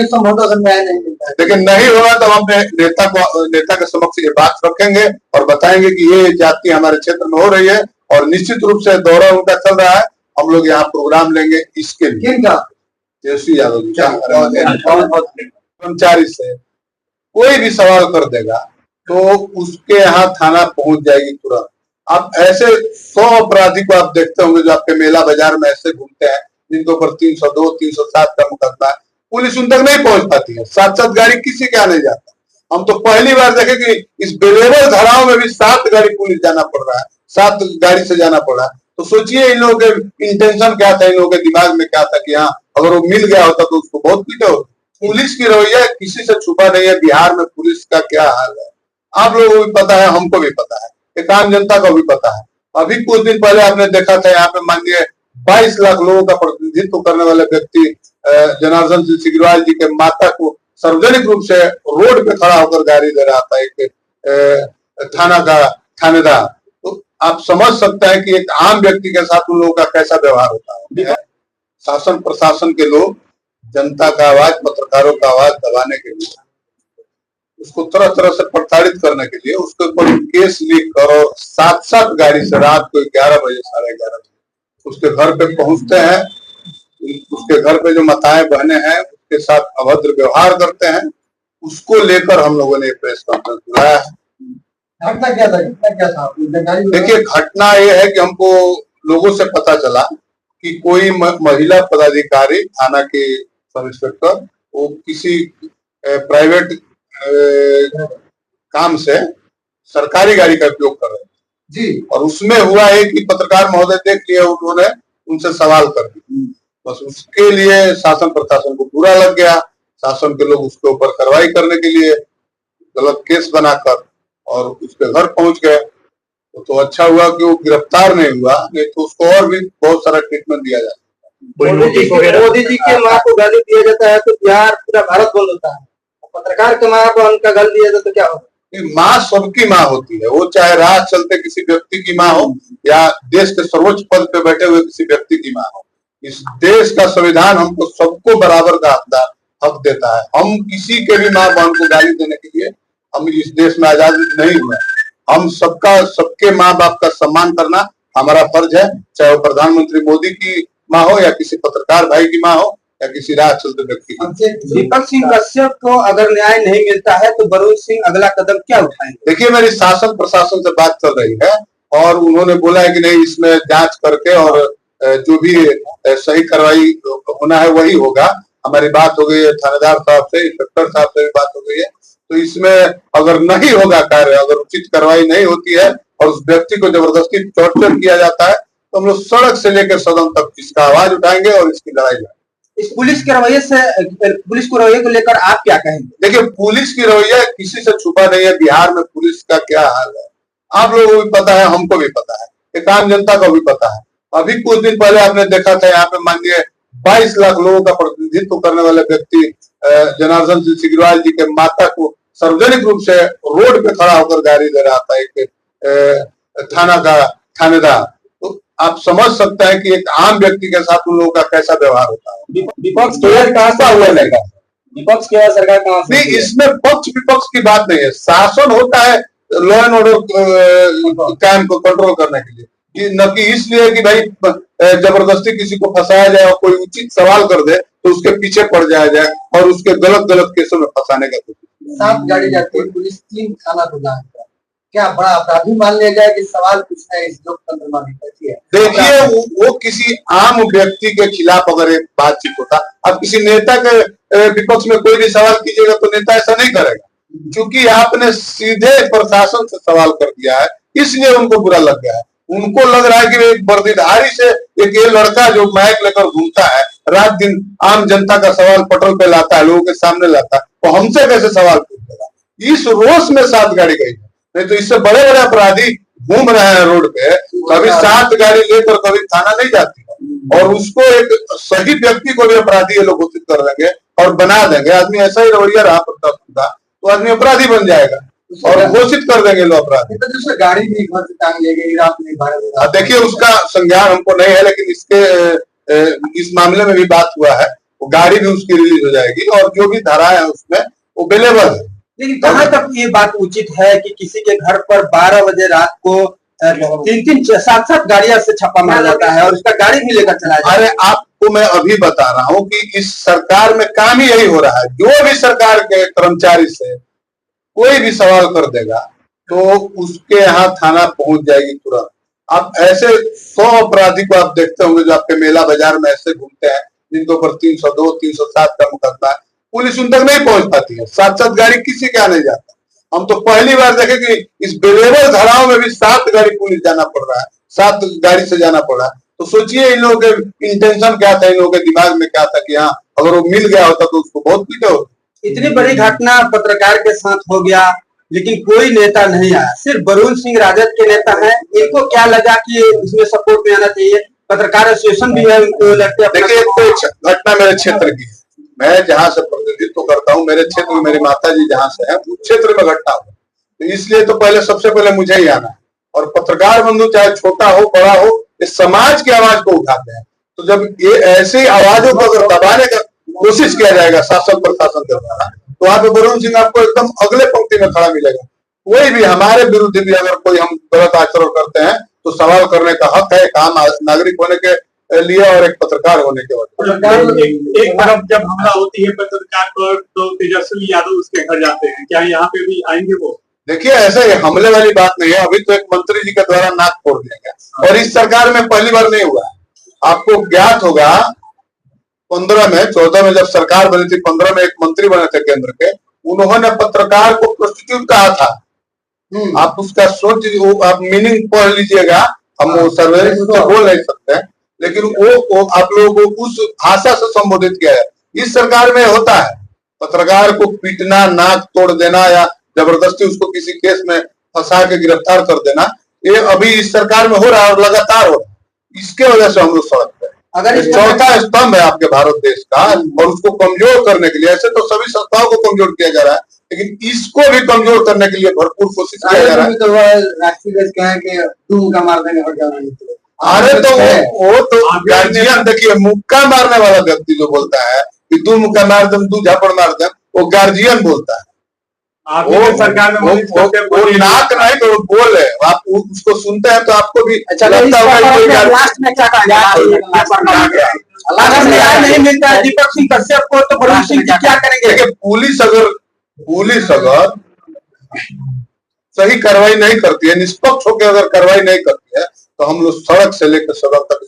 संभवतः अगर न्याय नहीं मिलता है, लेकिन नहीं होगा तो हम अपने नेता के समक्ष ये बात रखेंगे और बताएंगे कि ये जाति हमारे क्षेत्र में हो रही है और निश्चित रूप से दौरा उनका चल रहा है। हम लोग यहाँ प्रोग्राम लेंगे इसके लिए। तेजस्वी यादव जी कर्मचारी से कोई भी सवाल कर देगा तो उसके यहाँ थाना पहुंच जाएगी तुरंत। आप ऐसे 100 अपराधी को आप देखते होंगे जो आपके मेला बाजार में ऐसे घूमते हैं जिनके ऊपर 302, 307 का मुकदमा है, पुलिस उन तक नहीं पहुंच पाती है। 7-7 गाड़ी किसी के नहीं जाता। हम तो पहली बार देखे कि इस बेलेबल धराव में भी 7 गाड़ी पुलिस जाना पड़ रहा है, 7 गाड़ी से जाना पड़ रहा है। तो सोचिए इन लोगों के इंटेंशन क्या था, इन लोगों के दिमाग में क्या था कि हाँ अगर वो मिल गया होता तो उसको बहुत पीटे होते। पुलिस की रवैया किसी से छुपा नहीं है। बिहार में पुलिस का क्या हाल है आप लोगों को भी पता है, हमको भी पता है, एक आम जनता को भी पता है। अभी कुछ दिन पहले आपने देखा था यहाँ पे माननीय 22 लाख लोगों का प्रतिनिधित्व करने वाले व्यक्ति जनार्दन सिंह सिग्रीवाल जी के माता को सार्वजनिक रूप से रोड पे खड़ा होकर गाड़ी दे रहा था एक थाना का थानेदार। तो आप समझ सकते हैं कि एक आम व्यक्ति के साथ उन लोगों का कैसा व्यवहार होता है। शासन प्रशासन के लोग जनता का आवाज, पत्रकारों का आवाज दबाने के लिए, उसको तरह तरह से प्रताड़ित करने के लिए उसके ऊपर केस लिख कर और 7-7 गाड़ी से रात को 11 बजे 11:30 बजे उसके घर पे पहुंचते हैं। उसके घर पे जो माताएं बहने हैं उसके साथ अभद्र व्यवहार करते हैं। उसको लेकर हम लोगों ने प्रेस कॉन्फ्रेंस बुलाया है। घटना क्या था? देखिए घटना ये है कि हमको लोगों से पता चला कि कोई महिला पदाधिकारी थाना के सब इंस्पेक्टर वो किसी प्राइवेट काम से सरकारी गाड़ी का उपयोग कर रहे थे जी, और उसमें हुआ है कि पत्रकार महोदय देख लिया, उन्होंने उनसे सवाल कर दिए। बस उसके लिए शासन प्रशासन को बुरा लग गया। शासन के लोग उसके ऊपर कार्रवाई करने के लिए गलत केस बनाकर और उसके घर पहुंच गए। तो अच्छा हुआ कि वो गिरफ्तार नहीं हुआ, नहीं तो उसको और भी बहुत सारा ट्रीटमेंट दिया जाता। मोदी जी के माँ को गाली दिया जाता है तो बिहार पूरा भारत बंद होता है। पत्रकार के माँ को उनका गाली दिया जाता तो क्या होगा? माँ सबकी माँ होती है, वो चाहे राह चलते किसी व्यक्ति की माँ हो या देश के सर्वोच्च पद पे बैठे हुए किसी व्यक्ति की माँ हो। इस देश का संविधान हमको सबको बराबर का हक देता है। हम किसी के भी माँ बहन को गाली देने के लिए हम इस देश में आजाद नहीं हुए। हम सबके माँ बाप का सम्मान करना हमारा फर्ज है, चाहे वो प्रधानमंत्री मोदी की माँ हो या किसी पत्रकार भाई की माँ हो या किसी राह चलते व्यक्ति की। दीपक सिंह कश्यप को अगर न्याय नहीं मिलता है तो वरुण सिंह अगला कदम क्या उठाएंगे? देखिए मेरी शासन प्रशासन से बात चल रही है और उन्होंने बोला है कि नहीं इसमें जांच करके और जो भी सही कार्रवाई होना है वही होगा। हमारी बात हो गई है थानेदार साहब से, इंस्पेक्टर साहब से भी बात हो गई है। तो इसमें अगर नहीं होगा कार्य, अगर उचित कार्रवाई नहीं होती है और उस व्यक्ति को जबरदस्ती टॉर्चर किया जाता है तो हम लोग सड़क से लेकर सदन तक इसका आवाज उठाएंगे और इसकी लड़ाई लड़ेंगे। इस पुलिस के रवैये से, पुलिस को रवैये को लेकर आप क्या कहेंगे? देखिए पुलिस की रवैया किसी से छुपा नहीं है। बिहार में पुलिस का क्या हाल है आप लोगों को भी पता है, हमको भी पता है, एक आम जनता को भी पता है। अभी कुछ दिन पहले आपने देखा था यहाँ पे माननीय 22 लाख लोगों का प्रतिनिधित्व करने वाले व्यक्ति जनार्दन सिंह सिग्रीवाल जी के माता को सार्वजनिक रूप से रोड पे खड़ा होकर गाड़ी दे रहा था एक थाना का थानेदार। तो आप समझ सकते हैं कि एक आम व्यक्ति के साथ उन लोगों का कैसा व्यवहार होता है। विपक्ष कहाँ हुआ नहीं? विपक्ष के सरकार कहाँ? नहीं, इसमें पक्ष विपक्ष की बात नहीं है। शासन होता है लॉ एंड ऑर्डर कायम को कंट्रोल करने के लिए, न कि इसलिए कि भाई जबरदस्ती किसी को फंसाया जाए और कोई उचित सवाल कर दे तो उसके पीछे पड़ जाया जाए और उसके गलत केसों में फंसाने का। 7 गाड़ी जाती है, पुलिस 3 थाना खुला, क्या बड़ा अपराधी मान लिया जाए कि सवाल पूछना है इस लोकतंत्र में? देखिए वो किसी आम व्यक्ति के खिलाफ अगर एक बातचीत होता, अब किसी नेता के विपक्ष में कोई भी सवाल कीजिएगा तो नेता ऐसा नहीं करेगा, क्योंकि आपने सीधे प्रशासन से सवाल कर दिया है इसलिए उनको बुरा लग गया है। उनको लग रहा है कि एक वर्दीधारी से एक ये लड़का जो माइक लेकर घूमता है रात दिन आम जनता का सवाल पटल पे लाता है, लोगों के सामने लाता है, तो हमसे कैसे सवाल पूछेगा। इस रोष में 7 गाड़ी गई, नहीं तो इससे बड़े बड़े अपराधी घूम रहे हैं रोड पे, कभी 7 गाड़ी लेकर कभी थाना नहीं जाती और उसको एक सही व्यक्ति को भी अपराधी ये लोग घोषित कर देंगे और बना देंगे। आदमी ऐसा ही रवैया रहा प्रताप का तो आदमी अपराधी बन जाएगा और घोषित कर देंगे लोग अपराधी। तो गाड़ी भी घर से टांग ले गई रात में। देखिए उसका संज्ञान हमको नहीं है, लेकिन इसके इस मामले में भी बात हुआ है वो गाड़ी भी उसकी रिलीज हो जाएगी और जो भी धारा है उसमें वो अवेलेबल है। लेकिन कहाँ तक ये बात उचित है कि किसी के घर पर 12 बजे रात को 3-3 7-7 गाड़ियां से छापा मारा जाता है और उसका गाड़ी भी लेकर चला जाता है। अरे आपको मैं अभी बता रहा हूँ कि इस सरकार में काम ही यही हो रहा है। जो भी सरकार के कर्मचारी से कोई भी सवाल कर देगा तो उसके यहाँ थाना पहुंच जाएगी तुरंत। आप ऐसे 100 अपराधी को आप देखते होंगे जो आपके मेला बाजार में ऐसे घूमते हैं जिनके ऊपर 302, 307 का मुकदमा है, पुलिस उन तक नहीं पहुंच पाती है। 7-7 गाड़ी किसी के आने जाता है। हम तो पहली बार देखे कि इस बेलेबल धाराओं में भी 7 गाड़ी पुलिस जाना पड़ रहा है, 7 गाड़ी से जाना पड़ रहा है। तो सोचिए इन लोगों के इंटेंशन क्या था, इन लोगों के दिमाग में क्या था कि हाँ अगर वो मिल गया होता तो उसको बहुत पीटे होते। इतनी बड़ी घटना पत्रकार के साथ हो गया लेकिन कोई नेता नहीं आया, सिर्फ वरुण सिंह राजद के नेता हैं। इनको क्या लगा कि इसमें सपोर्ट में आना चाहिए? पत्रकार एसोसिएशन भी है, उनको लगता है। देखिए तो घटना मेरे क्षेत्र की है, मैं जहाँ से प्रतिनिधित्व करता हूँ, मेरे क्षेत्र में मेरी माता जी जहाँ से है उस क्षेत्र में घटना हुआ, तो इसलिए तो पहले सबसे पहले मुझे ही आना है। और पत्रकार बंधु चाहे छोटा हो बड़ा हो, इस समाज की आवाज को उठाते हैं। तो जब ये ऐसी आवाजों को अगर दबाने का कोशिश किया जाएगा शासन प्रशासन के द्वारा, तो वहां पे वरुण सिंह आपको एकदम अगले पंक्ति में खड़ा मिलेगा। कोई भी हमारे विरुद्ध भी अगर कोई हम गलत आचरण करते हैं तो सवाल करने का हक है, एक आम नागरिक होने के लिए और एक पत्रकार होने के बाद। एक तरफ जब हमला होती है पत्रकार पर तो तेजस्वी यादव उसके घर जाते हैं, क्या यहाँ पे भी आएंगे वो? देखिए ऐसे हमले वाली बात नहीं है। अभी तो एक मंत्री जी के द्वारा नाक फोड़ दिया गया और इस सरकार में पहली बार नहीं हुआ। आपको ज्ञात होगा 15 में 14 में जब सरकार बनी थी, 15 में एक मंत्री बने थे केंद्र के, उन्होंने पत्रकार को प्रोस्टिट्यूट कहा था। आप उसका सोच, आप मीनिंग पढ़ लीजिएगा, हम वो सार्वजनिक रूप से बोल नहीं सकते हैं, लेकिन वो आप लोगों को उस भाषा से संबोधित किया है। इस सरकार में होता है पत्रकार को पीटना, नाक तोड़ देना या जबरदस्ती उसको किसी केस में फंसा के गिरफ्तार कर देना, ये अभी इस सरकार में हो रहा है और लगातार हो रहा है। इसके वजह से हम लोग सड़क पे। अगर चौथा स्तंभ है आपके भारत देश का और उसको कमजोर करने के लिए, ऐसे तो सभी संस्थाओं को कमजोर किया जा रहा है, लेकिन इसको भी कमजोर करने के लिए भरपूर कोशिश किया जा रहा है। तो राष्ट्रीय कहें कि तुम मुक्का मार देंगे और क्या नहीं। अरे तो वो तो गार्जियन, देखिए मुक्का मारने वाला व्यक्ति जो बोलता है कि तू मुक्का मार दे, तू झापड़ मार दे, वो गार्जियन बोलता है। वो सरकार में वो नाक नहीं तो बोल है, आप उसको सुनते हैं तो आपको भी अच्छा लगता होगा। लास्ट में क्या नहीं मिलता है दीपक सिंह कश्यप को, तो वरुण सिंह क्या करेंगे? पुलिस अगर सही कार्रवाई नहीं करती है, निष्पक्ष होकर अगर कार्रवाई नहीं करती है, तो हम लोग सड़क से लेकर सड़क तक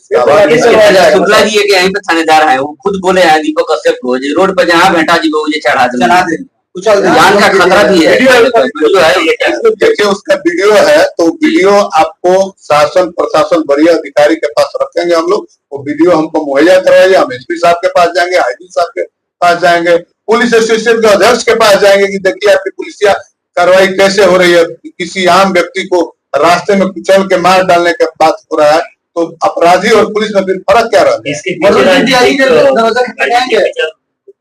शुक्ला जी के यहीं पे थानेदार है, वो खुद बोले हैं दीपक कश्यप को रोड पर जहाँ भेटा जी को चढ़ा दे, जान का खतरा भी है। देखिए उसका वीडियो है, तो वीडियो आपको शासन प्रशासन बढ़िया अधिकारी के पास रखेंगे हम लोग। वो वीडियो हमको मुहैया करवाइए, हम एसपी साहब के पास जाएंगे, आईजी साहब के पास जाएंगे, पुलिस एसोसिएशन के अध्यक्ष के पास जाएंगे कि देखिए आपकी पुलिसिया कार्रवाई कैसे हो रही है। किसी आम व्यक्ति को रास्ते में कुचल के मार डालने के बात हो रहा है, तो अपराधी और पुलिस में फिर फर्क क्या रहा है?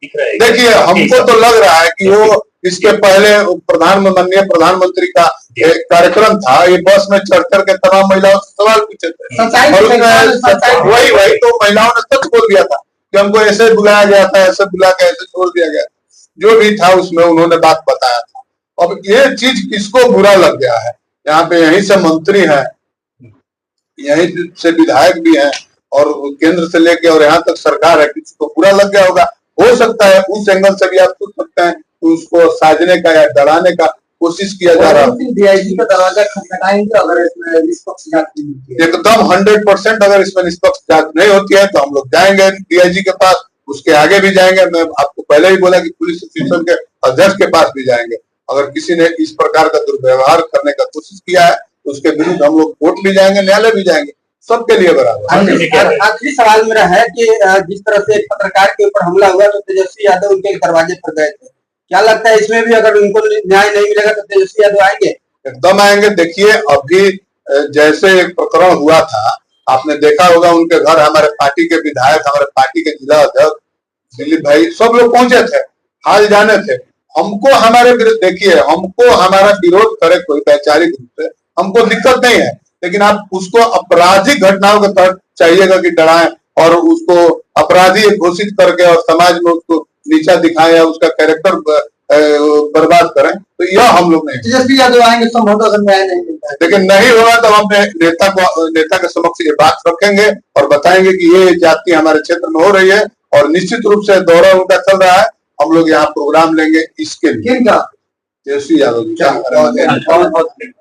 देखिए हमको तो लग रहा है कि वो इसके पहले माननीय प्रधानमंत्री का एक कार्यक्रम था, ये बस में चढ़ के तमाम महिलाओं से सवाल पूछे थे और उसमें वही तो महिलाओं ने सच बोल दिया था कि हमको ऐसे बुलाया गया था, ऐसे बुला के ऐसे छोड़ दिया गया। जो भी था उसमें उन्होंने बात बताया था। अब ये चीज किसको बुरा लग गया है? यहाँ पे यहीं से मंत्री है, यहीं से विधायक भी है और केंद्र से लेके और यहाँ तक सरकार है, किसी को बुरा लग गया होगा। हो सकता है उस एंगल से भी आप सोच सकते हैं कि उसको साजने का या डराने का कोशिश किया जा रहा है। डीआईजी का दरवाजा खटखटाएंगे अगर इसमें निष्पक्ष जांच नहीं होती है। एकदम 100% अगर इसमें निष्पक्ष जांच नहीं होती है तो हम लोग जाएंगे डीआईजी के पास, उसके आगे भी जाएंगे। मैं आपको पहले ही बोला कि पुलिस एसोसिएशन के अध्यक्ष के पास भी जाएंगे। अगर किसी ने इस प्रकार का दुर्व्यवहार करने का कोशिश किया है तो उसके विरुद्ध हम लोग कोर्ट भी जाएंगे, न्यायालय भी जाएंगे, सबके लिए बराबर। आखिरी सवाल मेरा है कि जिस तरह से एक पत्रकार के ऊपर हमला हुआ तो तेजस्वी यादव उनके दरवाजे पर गए थे, क्या लगता है इसमें भी अगर उनको न्याय नहीं मिलेगा तो तेजस्वी यादव आएंगे? एकदम आएंगे। देखिए अभी जैसे एक प्रकरण हुआ था, आपने देखा होगा, उनके घर हमारे पार्टी के विधायक, हमारे पार्टी के जिला अध्यक्ष दिलीप भाई, सब लोग पहुंचे थे, हाल जाने थे। हमको हमारे विरुद्ध, देखिए हमको हमारा विरोध करे कोई वैचारिक रूप से, हमको दिक्कत नहीं है, लेकिन आप उसको आपराधिक घटनाओं के तहत चाहिएगा कि डराएं और उसको अपराधी घोषित करके और समाज में उसको नीचा दिखाएं या उसका कैरेक्टर बर्बाद करें, तो यह हम लोग नहीं। तेजस्वी यादव आएंगे संभवतः अगर न्याय नहीं मिलता है, लेकिन नहीं होगा तो हम अपने नेता के समक्ष ये बात रखेंगे और बताएंगे कि ये जाति हमारे क्षेत्र में हो रही है और निश्चित रूप से दौरा उनका चल रहा है। हम लोग यहाँ प्रोग्राम लेंगे इसके लिए। किनका? तेजस्वी यादव जी।